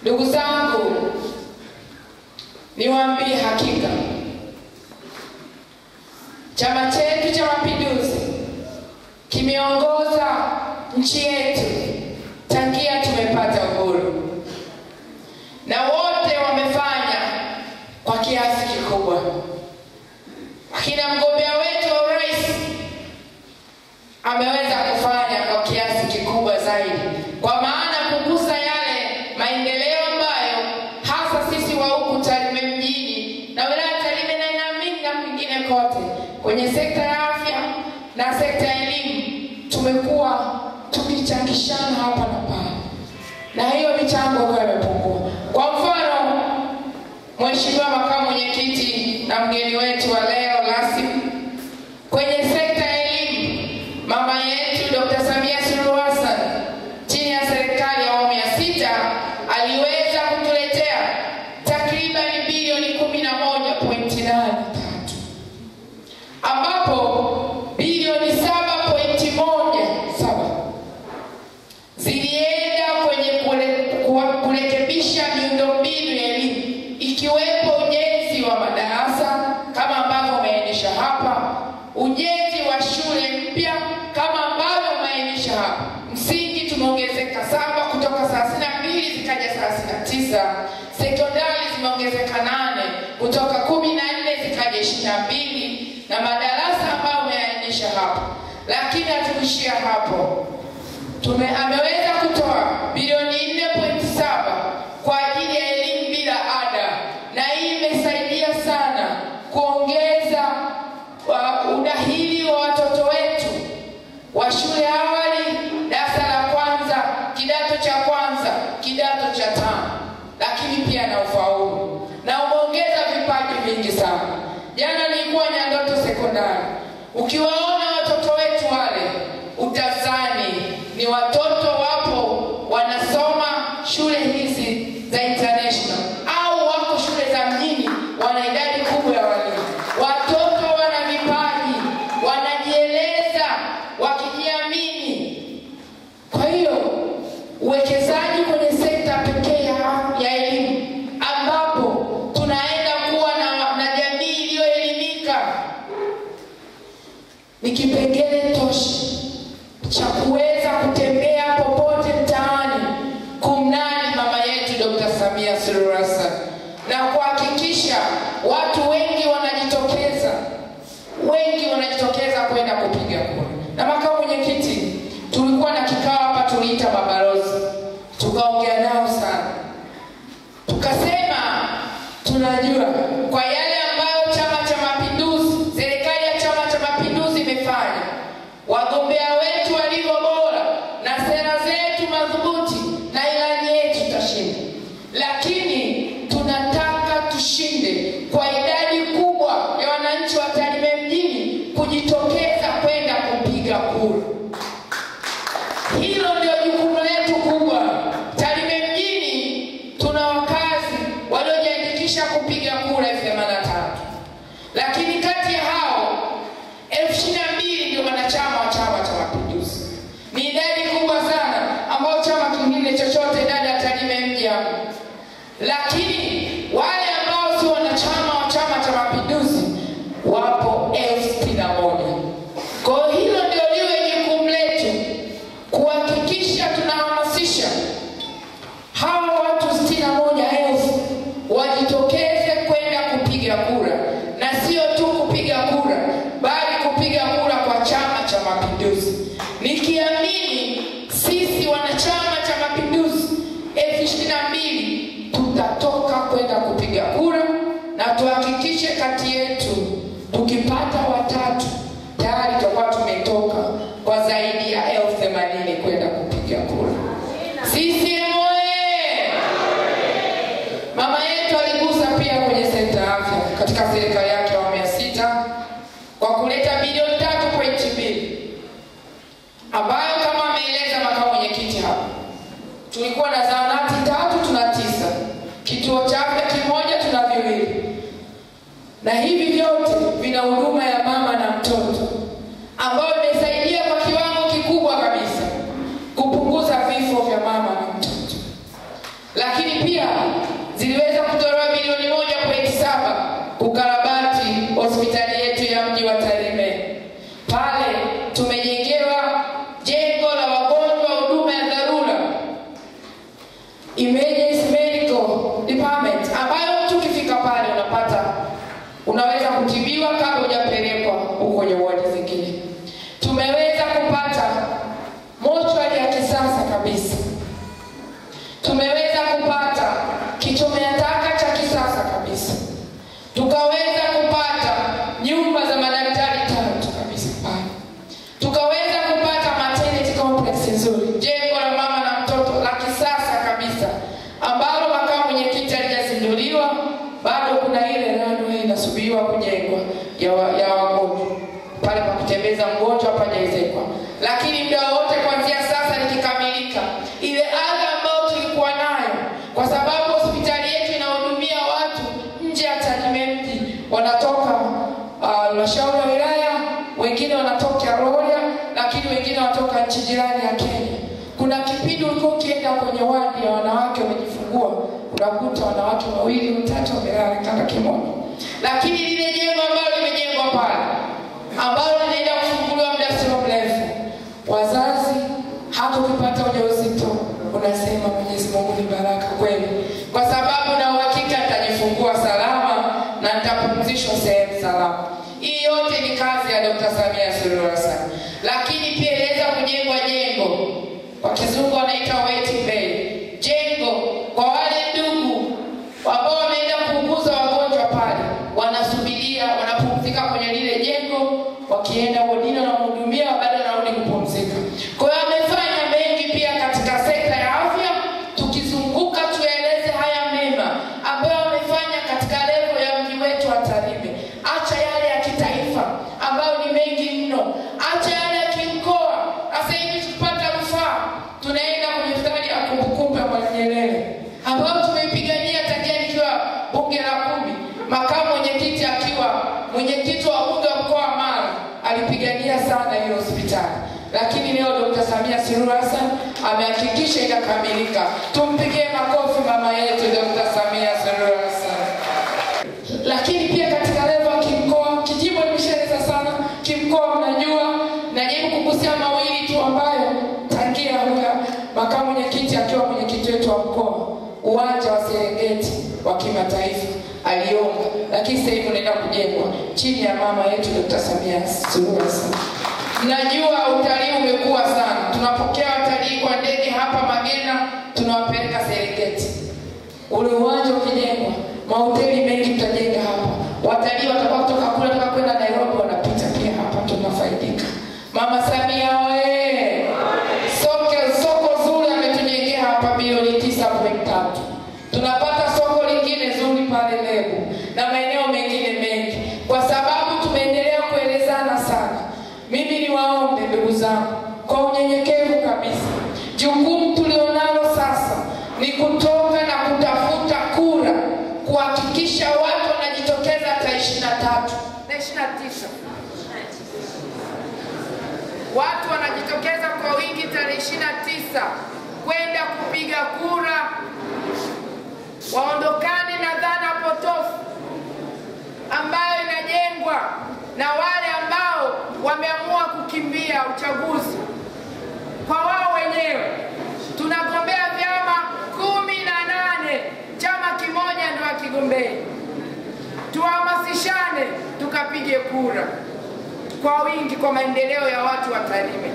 Ndugu zangu, niwaambie hakika chama chetu cha Mapinduzi kimeongoza nchi yetu tangia tumepata uhuru, na wote wamefanya kwa kiasi kikubwa. Kila mgombea wetu wa urais ameweza kufanya kwa kiasi kikubwa zaidi, kwa maana kugusa yale maendeleo ambayo hasa sisi wa huku Tarime mjini na wilaya Tarime na inaamini na mwingine kote kwenye sekta ya afya na sekta ya elimu tumekuwa tukichangishana hapa na pale, na hiyo michango kwa imepungua. Kwa mfano, Mheshimiwa Makamu Mwenyekiti na mgeni wetu wa leo rasmi kwenye sekta ya elimu, mama yetu Dr. Samia Suluhu Hassan chini ya serikali ya awamu ya 6 aliweza kutuletea takriban bilioni 11.83, ambapo bilioni 7.17 zilienda kwenye kurekebisha miundombinu ya elimu, ikiwepo ujenzi wa madarasa kama ambavyo umeainisha hapa, ujenzi wa shule mpya kama ambavyo umeainisha hapa. Msingi tumeongezeka 7 kutoka 32 zikaja 39, sekondari zimeongezeka 8 kutoka 14 zikaja 22, na madarasa ambayo umeainisha hapa. Lakini hatukuishia hapo. Ameweza kutoa bilioni 4.7 kwa ajili ya elimu bila ada, na hii imesaidia sana kuongeza udahili wa watoto wetu wa shule awali, darasa la kwanza, kidato cha kwanza, kidato cha 5, lakini pia na ufaulu, na umeongeza vipaji vingi sana. Jana nilikuwa Nyandoto sekondari, ukiwaona watoto wetu wale utazani ni watoto wapo wanasoma shule hizi za international au wako shule za mjini, wana idadi kubwa ya walimu. Watoto wana vipaji, wanajieleza, wakijiamini. Kwa hiyo uwekezaji kwenye sekta pekee ya elimu, ambapo tunaenda kuwa na jamii iliyoelimika, ni kipengele tosha cha kuweza kutembea popote mtaani kumnani mama yetu Dr. Samia Suluhu Hassan, na kuhakikisha watu wengi wanajitokeza kwenda kupiga kura. Na Makamu Mwenyekiti, tulikuwa na kikao hapa, tuliita mabalozi, tukaongea nao sana, tukasema tunajua kwa yale ambayo Chama cha Mapinduzi, serikali ya Chama cha Mapinduzi imefanya, wagombea wetu walivyo bora na sera zetu madhubuti na ilani yetu tutashinda. Lakini tunataka tushinde kwa idadi kubwa ya wananchi wa Tarime mjini kujitokeza kwenda kupiga kura. Hilo ndio jukumu letu kubwa. Tarime mjini tuna wakazi waliojiandikisha kupiga kura 83, lakini kati ya hao 22,000 ndio wanachama wa Chama cha Mapinduzi. Ni idadi kubwa sana ambao chama kingine chochote ndani ya Tarime mji hapo. Lakini wale ambao si wanachama wa Chama cha Mapinduzi wapo 61,000. Kwa hilo ndio liwe jukumu letu, kuhakikisha tunahamasisha hawa watu 61,000 wajitokeze kwenda kupiga kura, na sio tu kupiga kura, bali kupiga kura kwa Chama cha Mapinduzi, nikiamini sisi wanachama cha Mapinduzi 22,000 tutatoka kwenda kupiga kura, na tuhakikishe kati yetu tukipata watatu tayari tutakuwa tumetoka kwa zaidi ya 80,000 kwenda kupiga kura. CCM oye! Mama yetu aligusa pia kwenye sekta ya afya katika serikali yake ya awamu ya 6 kwa kuleta bilioni 3.2, ambayo kama ameeleza Makamu Mwenyekiti hapa, tulikuwa na zahanati 3 tuna 9, kituo cha afya 1 tuna 2, na hivi vyote vina huduma ya mama na mtoto, ambayo imesaidia kwa kiwango kikubwa kabisa kupunguza vifo vya mama na mtoto. Lakini pia ziliweza kutolewa bilioni 1.7 kukarabati hospitali yetu ya mji wa Tarime. Pale tumejengewa jengo la wagonjwa huduma ya dharura, emergency medical department, ambayo mtu ukifika pale unaweza kutibiwa kabla hujapelekwa huko kwenye wadi zingine. Tumeweza kupata mochwari ya kisasa kabisa. Tumeweza kupata kichomea taka cha kisasa kabisa. Tukaweza kupata nyumba za madaktari 3 kabisa pale. Tukaweza kupata maternity complex nzuri, jengo la mama na mtoto la kisasa kabisa, ambalo makamu mwenyekiti alijazinduliwa. Bado kuna ile runway inasubiriwa kujengwa ya wagonjwa pale pa kutembeza mgonjwa hapajaezekwa. Lakini muda wote kuanzia sasa likikamilika, ile adha ambayo tulikuwa nayo, kwa sababu hospitali yetu inahudumia watu nje ya Tarime mji, wanatoka halmashauri ya wilaya, wengine wanatoka Rorya, lakini wengine wanatoka nchi jirani ya Kenya. Kuna kipindi ulikuwa ukienda kwenye wadi ya wanawake wamejifungua, unakuta wanawake 2 au 3 wamelala kitanda kimoja. Lakini lile jengo ambalo limejengwa pale, ambalo linaenda kufunguliwa muda sio mrefu, wazazi hata ukipata ujauzito unasema Mwenyezi Mungu ni baraka kweli, kwa sababu na uhakika atajifungua salama na nitapumzishwa sehemu salama. Hii yote ni kazi ya Dr. Samia Suluhu Hassan. Lakini pia iliweza kujengwa jengo, kwa kizungu wanaita waiting bay, jengo kwa wale ndugu ambao wameenda kuuguza wagonjwa pale, wanasubiria, wanapumzika kwenye lile jengo, wakienda wodini na mhudumia, baada wanarudi kupumzika. Kwa hiyo amefanya mengi pia katika sekta ya afya. Tukizunguka tueleze haya mema ambayo amefanya katika level ya mji wetu wa Tarime. Acha yale ya kitaifa ambayo ni mengi mno, acha yale ya kimkoa. Sasa hivi tukipata rufaa tunaenda kwenye hospitali ya kumbukumbu ya Mwalimu Nyerere, ambayo tumeipigania tangia nikiwa bunge la 10, makamu mwenyekiti akiwa mwenyekiti wa bunge wa mkoa wa Mara, alipigania sana hiyo hospitali. Lakini leo Dr. Samia Suluhu Hassan amehakikisha ikakamilika. Tumpigie makofi mama yetu Dr. Samia Suluhu Hassan. Lakini pia katika level ya kimkoa, kijimbo nimeshaeleza sana, kimkoa mnajua, najaribu kugusia mawili tu ambayo tangia huya makamu mwenyekiti akiwa mwenyekiti wetu wa mkoa, uwanja wa Serengeti wa kimataifa aliomba, lakini sasa hivi unaenda kujengwa chini ya mama yetu Dr. Samia Suluhu Hassan. Najua utalii umekuwa sana. Tunapokea watalii kwa ndege hapa Magena, tunawapeleka Serengeti. Ule uwanja ukijengwa, mahoteli mengi tutajenga hapa. Watalii watakuwa kutoka kule kutoka kwenda Nairobi wanapita pia hapa, tunafaidika. Mama Samia wewe. Soko zuri ametujengea hapa bilioni 9.3. Tunapata soko lingine zuri pale Lebu na maeneo mengine mengi, kwa sababu tumeendelea kuelezana sana. Mimi niwaombe ndugu zangu kwa unyenyekevu kabisa, jukumu tulionalo sasa ni kutoka na kutafuta kura, kuhakikisha watu wanajitokeza tarehe 23 na 29. Watu wanajitokeza kwa wingi tarehe 29 kwenda kupiga kura, waondokane na dhana potofu ambayo inajengwa na wale ambao wameamua kukimbia uchaguzi kwa wao wenyewe. Tunagombea vyama 18, chama kimoja ndio akigombea. Tuhamasishane tukapige kura kwa wingi kwa maendeleo ya watu wa Tarime.